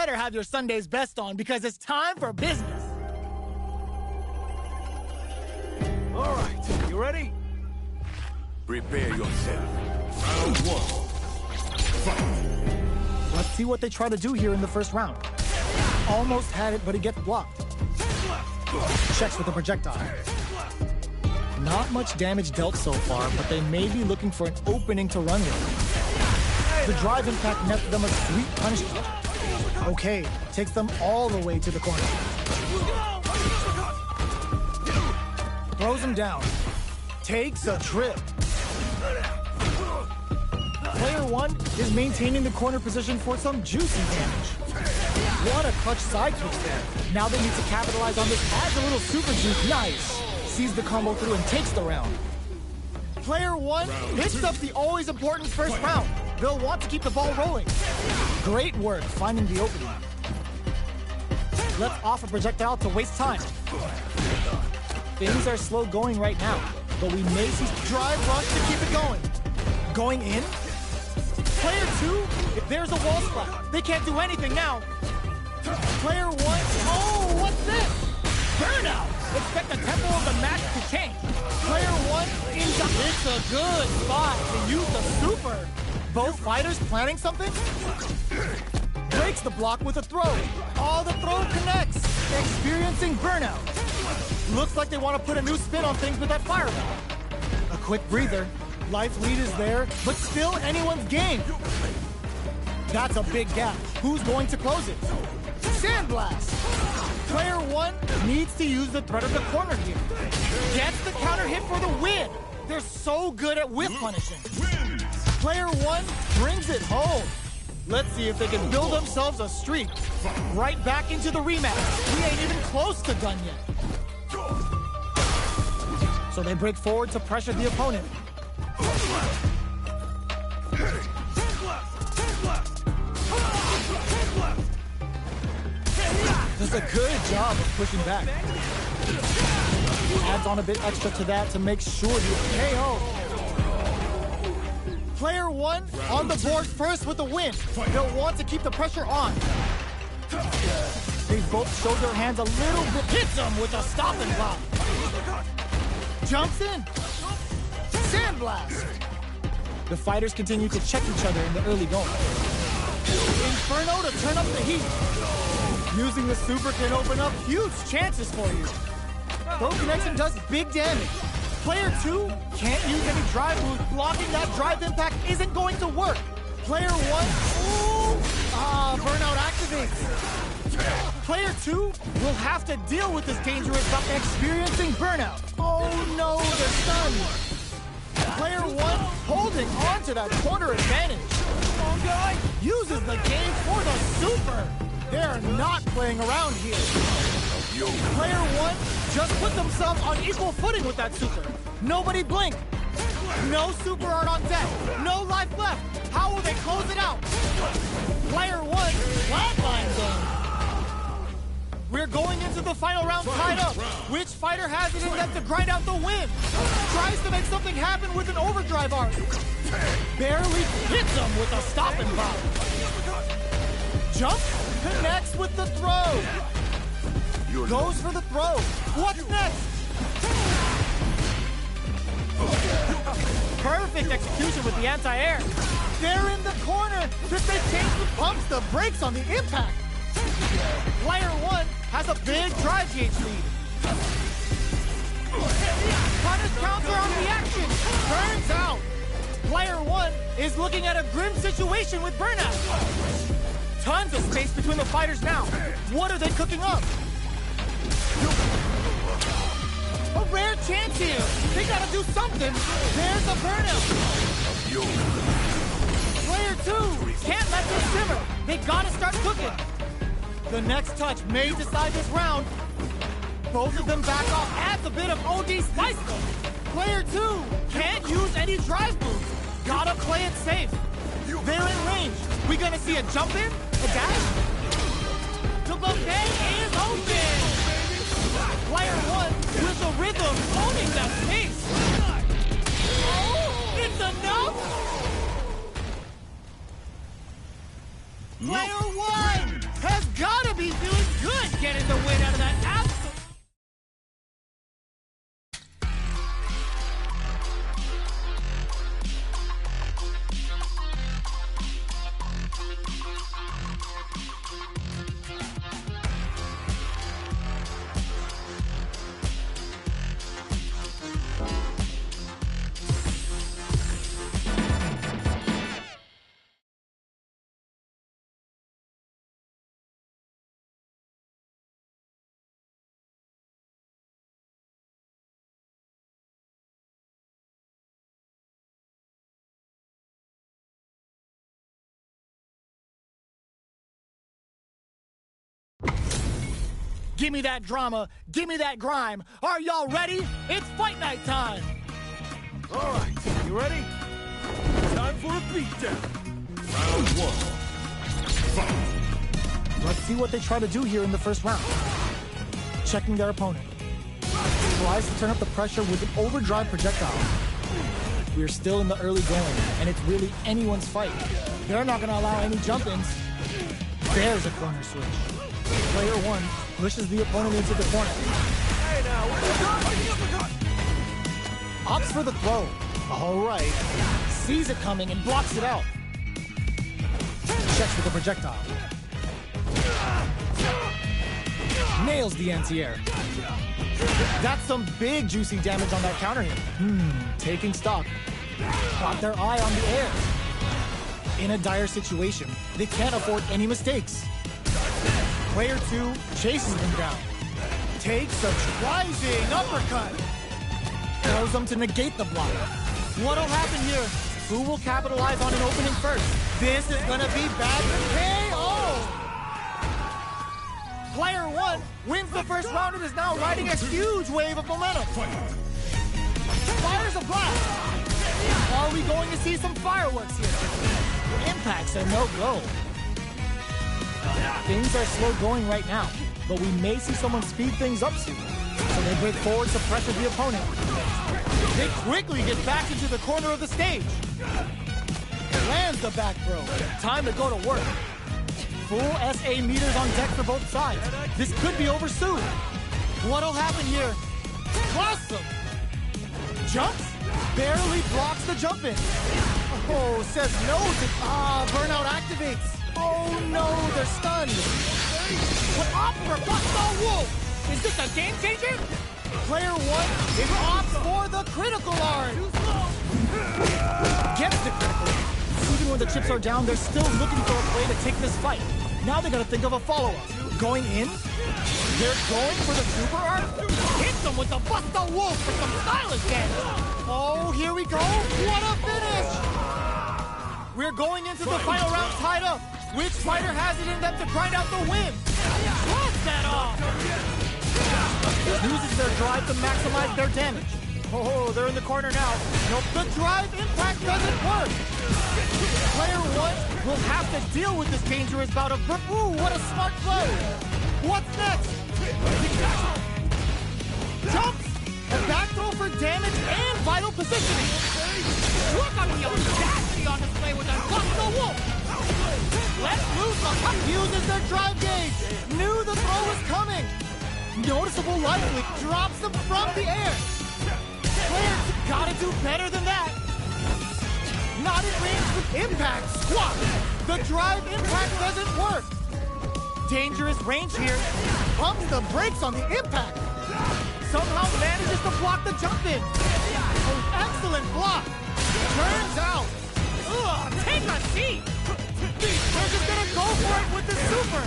better have your Sunday's best on because it's time for business. All right, you ready? Prepare yourself. Round one. Fight. Let's see what they try to do here in the first round. Almost had it, but he gets blocked. Checks with a projectile. Not much damage dealt so far, but they may be looking for an opening to run with. The drive impact netted them a sweet punishment. Okay, takes them all the way to the corner. Throws him down. Takes a trip. Player one is maintaining the corner position for some juicy damage. What a clutch side switch there. Now they need to capitalize on this. Adds a little super juice. Nice. Sees the combo through and takes the round. Player one picks up the always important first round. They'll want to keep the ball rolling. Great work finding the opening. Let's off a projectile to waste time. Things are slow going right now, but we may see drive rush to keep it going. Going in? Player two, if there's a wall splat, they can't do anything now. Player one, oh, what's this? Burnout! Expect the tempo of the match to change. Player one, it's a good spot to use the super. Both fighters planning something? Breaks the block with a throw. Oh, the throw connects. Experiencing burnout. Looks like they want to put a new spin on things with that fireball. A quick breather. Life lead is there, but still anyone's game. That's a big gap. Who's going to close it? Sandblast. Player one needs to use the threat of the corner here. Gets the counter hit for the win. They're so good at whip punishing. Player one brings it home. Let's see if they can build themselves a streak. Right back into the rematch. We ain't even close to done yet. So they break forward to pressure the opponent. Does a good job of pushing back. Adds on a bit extra to that to make sure the KO. Player one on the board first with the win. They'll want to keep the pressure on. They both showed their hands a little bit. Hits them with a stop and block. Jumps in. Sandblast. The fighters continue to check each other in the early going. Inferno to turn up the heat. Using the super can open up huge chances for you. Throw connection does big damage. Player two can't use any drive moves. Blocking that drive impact isn't going to work. Player one, burnout activates. Player two will have to deal with this dangerous stuff experiencing burnout. Oh no, they're stunned. Player one holding on to that corner advantage. Long guy uses the game for the super. They're not playing around here. Player one just put themselves on equal footing with that super. Nobody blink. No super art on deck. No life left. How will they close it out? Player one, flatline zone. We're going into the final round tied up. Which fighter has it in them to grind out the win? Tries to make something happen with an overdrive art. Barely hits them with a stop and pop. Jump, connects with the throw. Goes for the throw. What's next? Perfect execution with the anti-air. They're in the corner. Did they change the pumps, the brakes on the impact? Player one has a big drive gauge lead. Punish counter on the action. Turns out. Player one is looking at a grim situation with burnout. Tons of space between the fighters now. What are they cooking up? A rare chance here. They gotta do something. There's a burnout. Player two can't let this simmer. They gotta start cooking. The next touch may decide this round. Both of them back off. Adds a bit of OD spice though. Player two can't use any drive moves. Gotta play it safe. They're in range. We gonna see a jump in? A dash? The bouquet is open! Player one with the rhythm owning that pace. Oh, it's enough? Player one has Give me that drama. Give me that grime. Are y'all ready? It's fight night time. All right, you ready? Time for a beatdown. Round 1. Fight. Let's see what they try to do here in the first round. Checking their opponent. Tries to turn up the pressure with an overdrive projectile. We're still in the early going, and it's really anyone's fight. They're not going to allow any jump-ins. There's a corner switch. Player 1 pushes the opponent into the corner. Hey now, what Opts for the throw. All right. Sees it coming and blocks it out. Checks with the projectile. Nails the anti-air. That's some big juicy damage on that counter hit. Taking stock. Got their eye on the air. In a dire situation, they can't afford any mistakes. Player 2 chases them down. Takes a rising uppercut. Throws them to negate the block. What'll happen here? Who will capitalize on an opening first? This is gonna be bad for KO! Player 1 wins the first round and is now riding a huge wave of momentum. Fires a blast. Are we going to see some fireworks here? Impacts are no go. Things are slow going right now, but we may see someone speed things up soon. So they break forward to pressure the opponent. They quickly get back into the corner of the stage. Lands the back throw. Time to go to work. Full SA meters on deck for both sides. This could be over soon. What'll happen here? Awesome! Jumps, barely blocks the jump in. Oh, says no to... burnout activates. Oh no, they're stunned. What opt for Busto Wolf? Is this a game changer? Player 1 is opts for the critical art. Gets the critical art. Even when the chips are down, they're still looking for a way to take this fight. Now they gotta think of a follow-up. Going in? They're going for the super art? Hit them with the Busto Wolf for some stylish damage. Oh, here we go. What a finish! We're going into the final round tied up. Which fighter has it in them to grind out the win? Cross that off! Uses their drive to maximize their damage. Oh, they're in the corner now. Nope, the drive impact doesn't work. Player 1 will have to deal with this dangerous bout of... Ooh, what a smart play! What's next? Jumps! A back throw for damage and vital positioning. Look at the audacity on display with that Busto Wolf! Let's loose the puck. Uses their drive gauge. Knew the throw was coming. Noticeable life leak drops them from the air. Players gotta do better than that. Not in range with impact. Squat. The drive impact doesn't work. Dangerous range here. Pumps the brakes on the impact. Somehow manages to block the jump in. Oh, excellent block. Turns out. Ugh, take a seat. They're just gonna go for it with the super.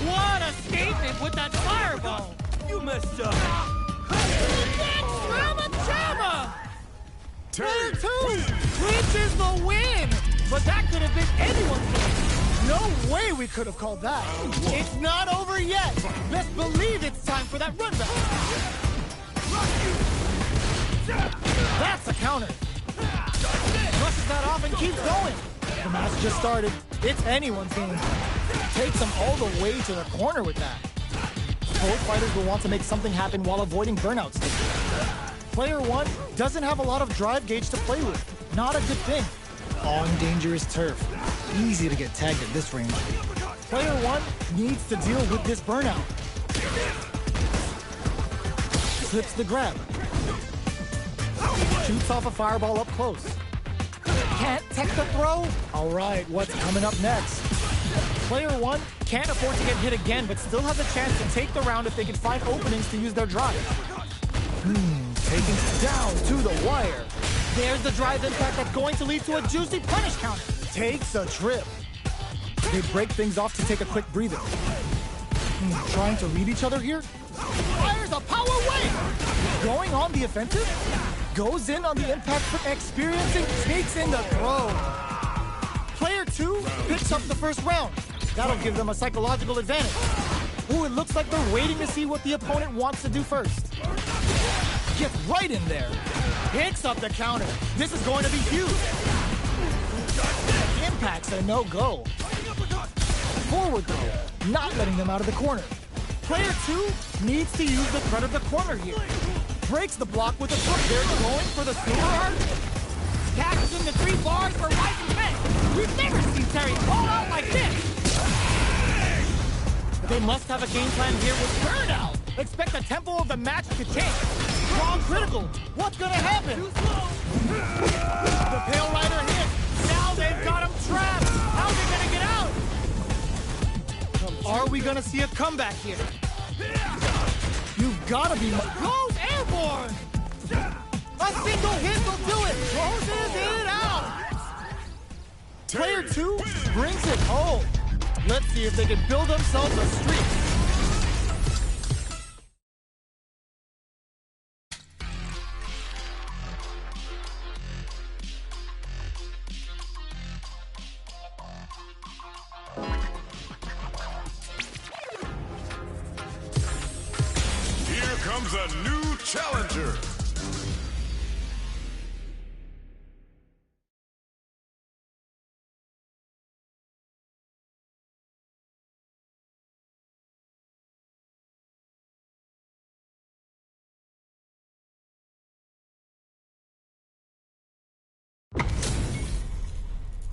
What a statement with that fireball. You messed up. Drama! Player 2 reaches the win! But that could have been anyone's win. No way we could have called that. It's not over yet. Best believe it's time for that run back. That's a counter. Brushes that off and keeps going. The match just started. It's anyone's game. Takes them all the way to the corner with that. Both fighters will want to make something happen while avoiding burnout stages. Player 1 doesn't have a lot of drive gauge to play with. Not a good thing. On dangerous turf. Easy to get tagged at this range. Player 1 needs to deal with this burnout. Slips the grab. Shoots off a fireball up close. Can't tech the throw? All right, what's coming up next? Player 1 can't afford to get hit again, but still has a chance to take the round if they can find openings to use their drive. Taking it down to the wire. There's the drive impact that's going to lead to a juicy punish counter. Takes a trip. They break things off to take a quick breather. Trying to read each other here? Fires a power wave! Going on the offensive? Goes in on the impact for experiencing, takes in the throw. Player 2 picks up the first round. That'll give them a psychological advantage. Ooh, it looks like they're waiting to see what the opponent wants to do first. Gets right in there. Picks up the counter. This is going to be huge. Impact's a no-go. Forward throw, not letting them out of the corner. Player 2 needs to use the threat of the corner here. Breaks the block with a foot. They're going for the super art. Catches in the 3 bars for Rising Men. We've never seen Terry fall out like this. They must have a game plan here with Burnout. Expect the tempo of the match to change. Strong critical. What's gonna happen? The Pale Rider hit. Now they've got him trapped. How's he gonna get out? Are we gonna see a comeback here? You've gotta be... Goes airborne! A single hit will do it! Closes it out! Player 2 brings it home. Let's see if they can build themselves a streak. Here comes a new challenger.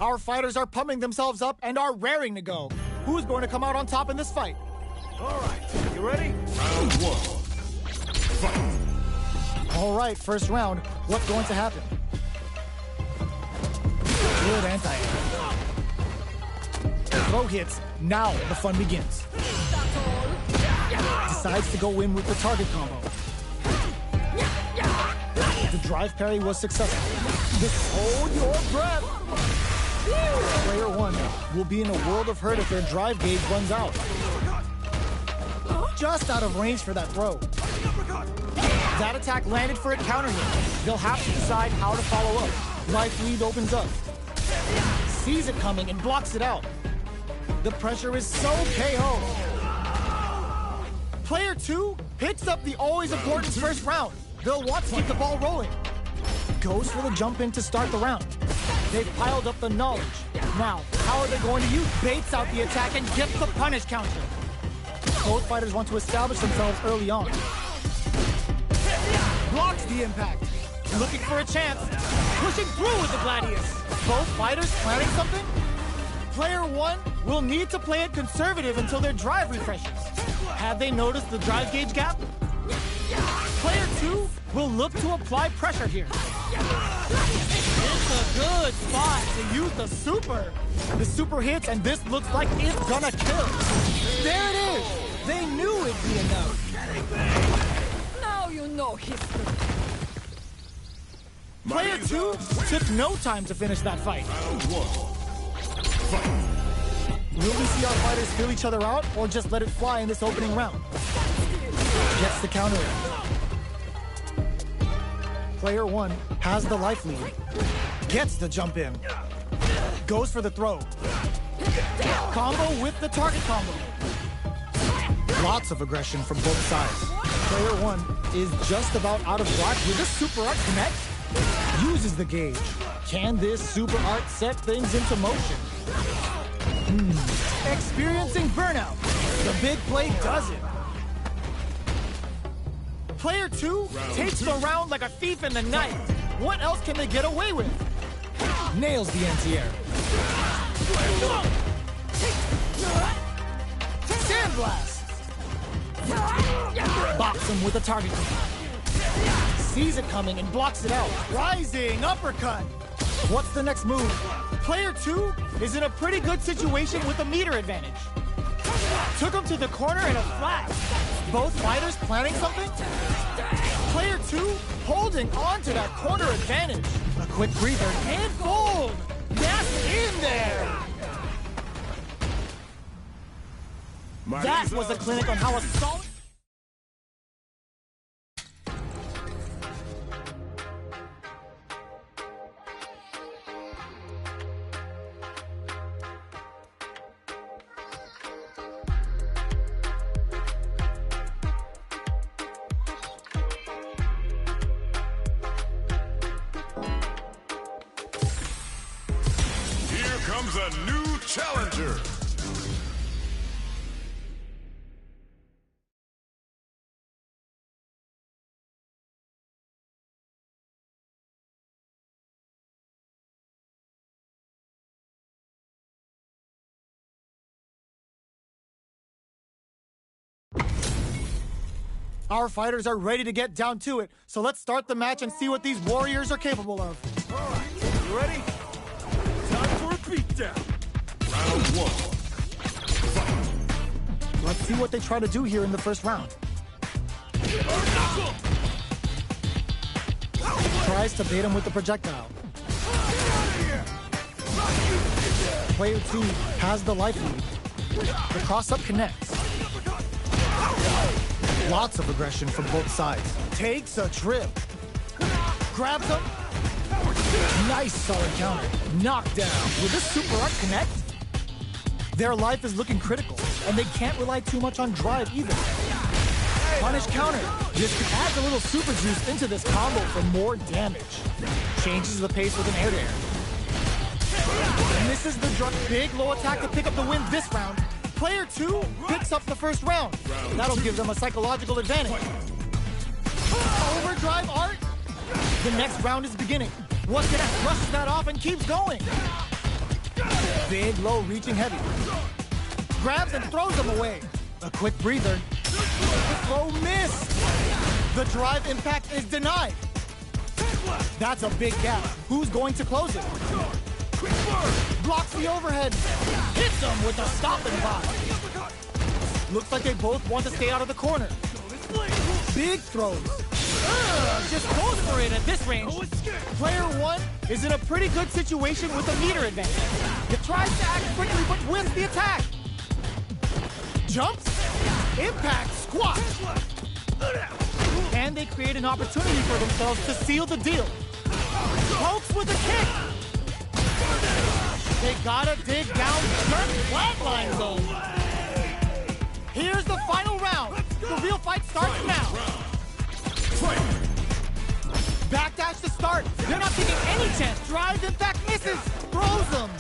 Our fighters are pumping themselves up and are raring to go. Who's going to come out on top in this fight? All right, you ready? Round 1. Fight. All right, first round. What's going to happen? Good anti-air. Throw hits. Now the fun begins. Decides to go in with the target combo. The drive parry was successful. Just hold your breath. Player 1 will be in a world of hurt if their drive gauge runs out. Just out of range for that throw. That attack landed for a counter hit. They'll have to decide how to follow up. Life lead opens up. Sees it coming and blocks it out. The pressure is so KO. Player 2 picks up the always important first round. They'll want to keep the ball rolling. Goes for the jump in to start the round. They've piled up the knowledge. Now, how are they going to use? Baits out the attack and gets the punish counter. Both fighters want to establish themselves early on. Blocks the impact. Looking for a chance. Pushing through with the Gladius. Both fighters planning something? Player 1 will need to play it conservative until their drive refreshes. Have they noticed the drive gauge gap? Player 2 will look to apply pressure here. It's a good spot to use the super. The super hits, and this looks like it's gonna kill. There it is. They knew it'd be enough. Now you know history. Player 2 took no time to finish that fight. Round 1. Fight. Will we see our fighters feel each other out, or just let it fly in this opening round? Gets the counter in. Player 1 has the life lead. Gets the jump in. Goes for the throw. Combo with the target combo. Lots of aggression from both sides. Player 1 is just about out of block. Will this super art connect? Uses the gauge. Can this super art set things into motion? Experiencing burnout. The big play does it. Player 2 takes the round like a thief in the night. What else can they get away with? Nails the anti-air. Sandblast. Bops him with a target. Sees it coming and blocks it out. Rising uppercut. What's the next move? Player 2 is in a pretty good situation with a meter advantage. Took him to the corner in a flash. Both fighters planning something? Player 2 holding on to that corner advantage. A quick breather and fold. That's in there. That was a clinic on how a solid... comes a new challenger. Our fighters are ready to get down to it, so let's start the match and see what these warriors are capable of. All right, you ready? Time for a beatdown. Round one. Let's see what they try to do here in the first round. Tries to bait him with the projectile. Player 2 has the life lead. The cross-up connects. Lots of aggression from both sides. Takes a trip. Grabs him. Nice solid counter. Knockdown. Will this super art connect? Their life is looking critical, and they can't rely too much on drive either. Punish counter. Just adds a little super juice into this combo for more damage. Changes the pace with an air-to-air. Misses the big low attack to pick up the win this round. Player 2 picks up the first round. That'll give them a psychological advantage. Overdrive art. The next round is beginning. What's gonna brushes that off and keeps going. Big low reaching heavy. Grabs and throws them away. A quick breather. The throw missed. The drive impact is denied. That's a big gap. Who's going to close it? Blocks the overhead. Hits them with a stopping bot. Looks like they both want to stay out of the corner. Big throws. Just goes for it at this range. Player 1 is in a pretty good situation with a meter advantage. He tries to act quickly but wins the attack. Jumps. Impact. Squash. And they create an opportunity for themselves to seal the deal. Pokes with a kick. They gotta dig down dirt flatline zone. Here's the final round. The real fight starts now. Backdash to start. They're not taking any chance. Drive impact misses. Throws them.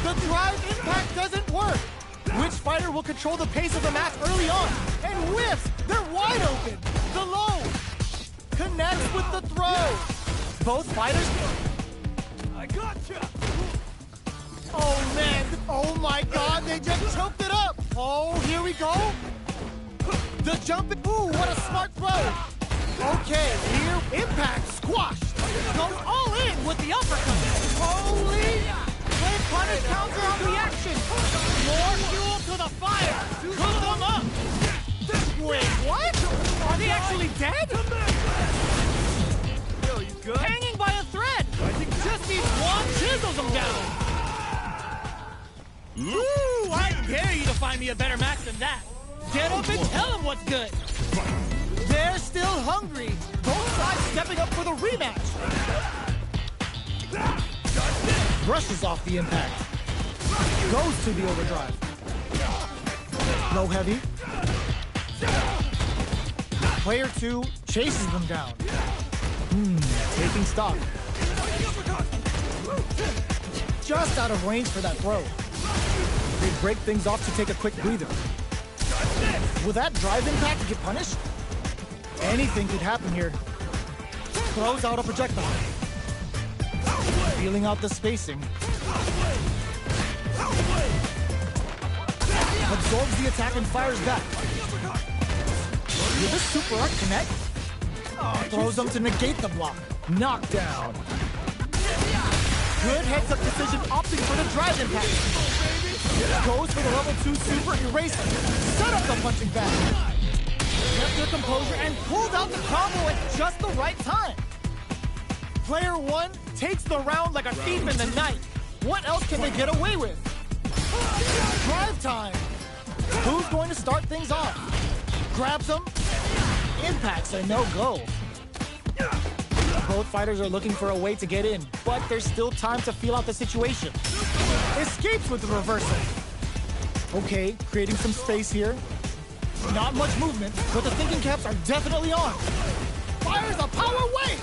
The drive impact doesn't work. Which fighter will control the pace of the match early on? And whiffs. They're wide open. The low. Connects with the throw. Both fighters... I gotcha! Oh, man. Oh, my God. They just choked it up. Oh, here we go. The jump. Ooh, what a smart throw. Okay, here. Impact. Squash. Goes all in with the uppercut. Holy. Play punish counter on the action. More fuel to the fire. Cook them up. Wait, what? Are they actually dead? Yo, you good? Hanging by a thread. Just needs one, chisels them down. Ooh, I dare you to find me a better match than that. Get up and tell them what's good. They're still hungry. Both sides stepping up for the rematch. Brushes off the impact. Goes to the overdrive. Low heavy. Player 2 chases them down. Taking stock. Just out of range for that throw. They break things off to take a quick breather. Will that drive impact get punished? Anything could happen here. Throws out a projectile. Feeling out the spacing. Absorbs the attack and fires back. Will this super art connect? Throws them to negate the block. Knockdown. Good heads-up decision, opting for the drive impact. Goes for the level 2 super eraser. Set up the punching bag. Kept their composure and pulled out the combo at just the right time. Player 1 takes the round like a thief in the night. What else can they get away with? Drive time. Who's going to start things off? Grabs him. Impacts a no-go. Both fighters are looking for a way to get in, but there's still time to feel out the situation. Escapes with the reversal. Okay, creating some space here. Not much movement, but the thinking caps are definitely on. Fires a power wave.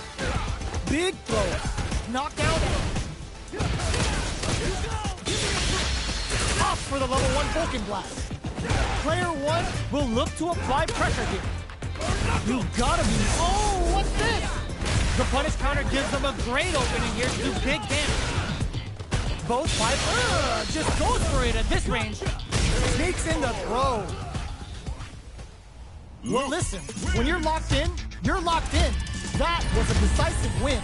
Big throw. Knockdown. for the level 1 Vulcan Blast. Player 1 will look to apply pressure here. You gotta be... Oh, what's this? The punish counter gives them a great opening here to do big damage. Both five just goes for it at this range. Sneaks in the throw. Well, listen, when you're locked in, you're locked in. That was a decisive win.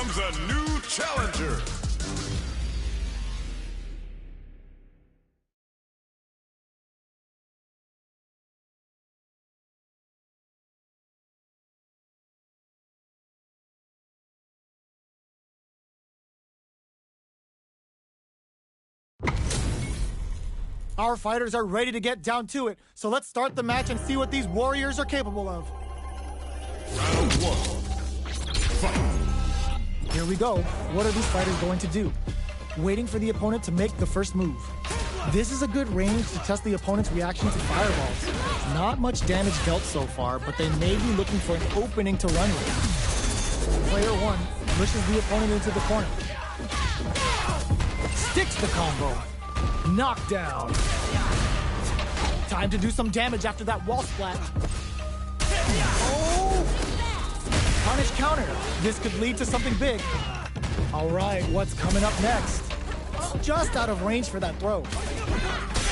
comes a new challenger. Our fighters are ready to get down to it, so let's start the match and see what these warriors are capable of. Round one. Fight. Here we go. What are these fighters going to do? Waiting for the opponent to make the first move. This is a good range to test the opponent's reaction to fireballs. Not much damage dealt so far, but they may be looking for an opening to run with. Player one pushes the opponent into the corner. Sticks the combo. Knockdown. Time to do some damage after that wall splat. Oh! Punish counter. This could lead to something big. All right, what's coming up next? Just out of range for that throw.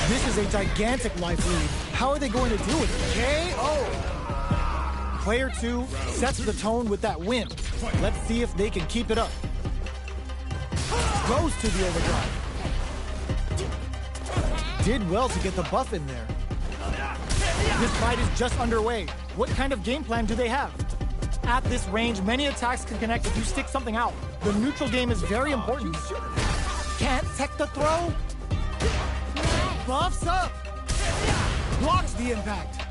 This is a gigantic life lead. How are they going to do it? KO! Player two sets the tone with that win. Let's see if they can keep it up. Goes to the overdrive. Did well to get the buff in there. This fight is just underway. What kind of game plan do they have? At this range, many attacks can connect if you stick something out. The neutral game is very important. Can't tech the throw. Buffs up. Blocks the impact.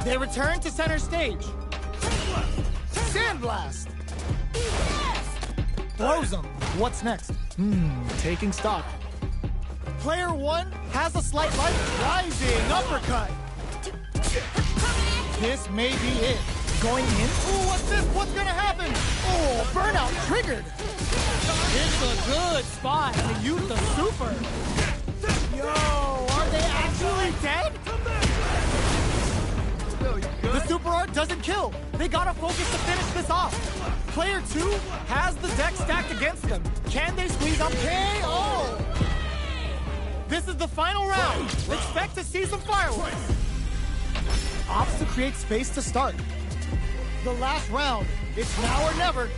They return to center stage. Sandblast. Throws them. What's next? Taking stock. Player one has a slight life. Rising uppercut. This may be it. Going in. Ooh, what's this? What's gonna happen? Oh, burnout triggered. It's a good spot to use the super. Yo, are they actually dead? The super art doesn't kill. They gotta focus to finish this off. Player two has the deck stacked against them. Can they squeeze up KO? This is the final round. Expect to see some fireworks. Opts to create space to start. The last round. It's now or never.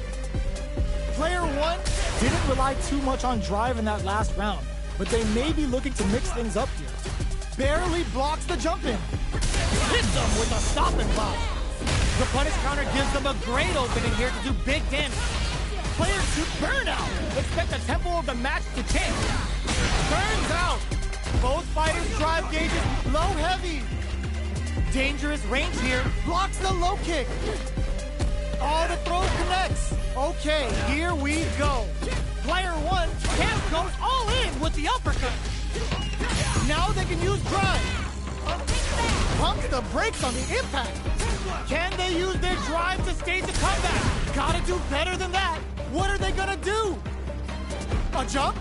Player one didn't rely too much on drive in that last round, but they may be looking to mix things up here. Barely blocks the jump in. Hits them with a stop and pop. The punish counter gives them a great opening here to do big damage. Player two burnout. Expect the tempo of the match to change. Burns out. Both fighters drive gauges low heavy. Dangerous range here. Blocks the low kick. Oh, the throw connects. Okay, here we go. Player one goes all in with the uppercut. Now they can use drive. Pumps the brakes on the impact. Can they use their drive to stage a comeback? Gotta do better than that. What are they gonna do? A jump?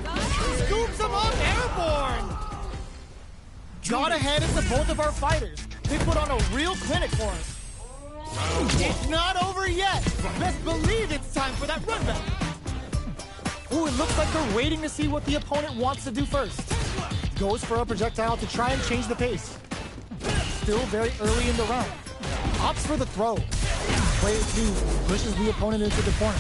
Scoops them up airborne. Gotta hand it to both of our fighters. They put on a real clinic for us. It's not over yet. Best believe it's time for that run back. Ooh, it looks like they're waiting to see what the opponent wants to do first. Goes for a projectile to try and change the pace. Still very early in the round. Opts for the throw. Player two pushes the opponent into the corner.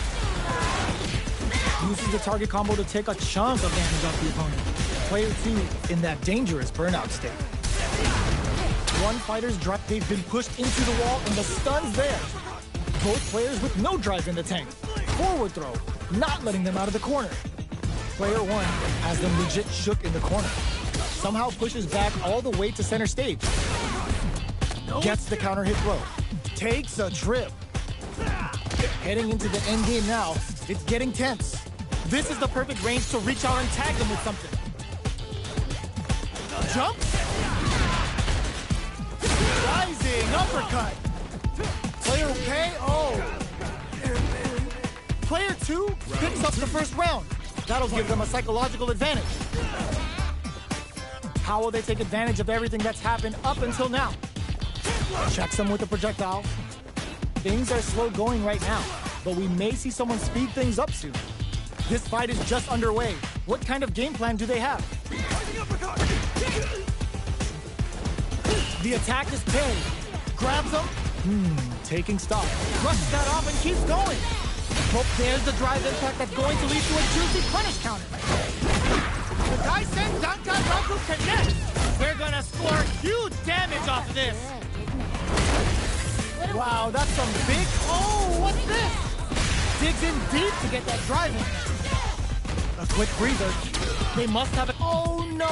Uses the target combo to take a chunk of damage off the opponent. Player two in that dangerous burnout state. One fighter's drive, they've been pushed into the wall and the stun's there. Both players with no drive in the tank. Forward throw, not letting them out of the corner. Player one has them legit shook in the corner. Somehow pushes back all the way to center stage. Gets the counter hit throw. Takes a trip. Heading into the end game now. It's getting tense. This is the perfect range to reach out and tag them with something. Jump. Rising uppercut. Player KO. Player two picks up the first round. That'll give them a psychological advantage. How will they take advantage of everything that's happened up until now? Checks them with a projectile. Things are slow going right now, but we may see someone speed things up soon. This fight is just underway. What kind of game plan do they have? The attack is parried. Grabs him. Taking stock. Brushes that off and keeps going. Well, there's the drive impact that's going to lead to a juicy punish counter. The Daisen Dankai Raku connects. We're gonna score huge damage off of this. Wow, that's some big... Oh, what's this? Digs in deep to get that drive in. A quick breather. They must have it. Oh, no.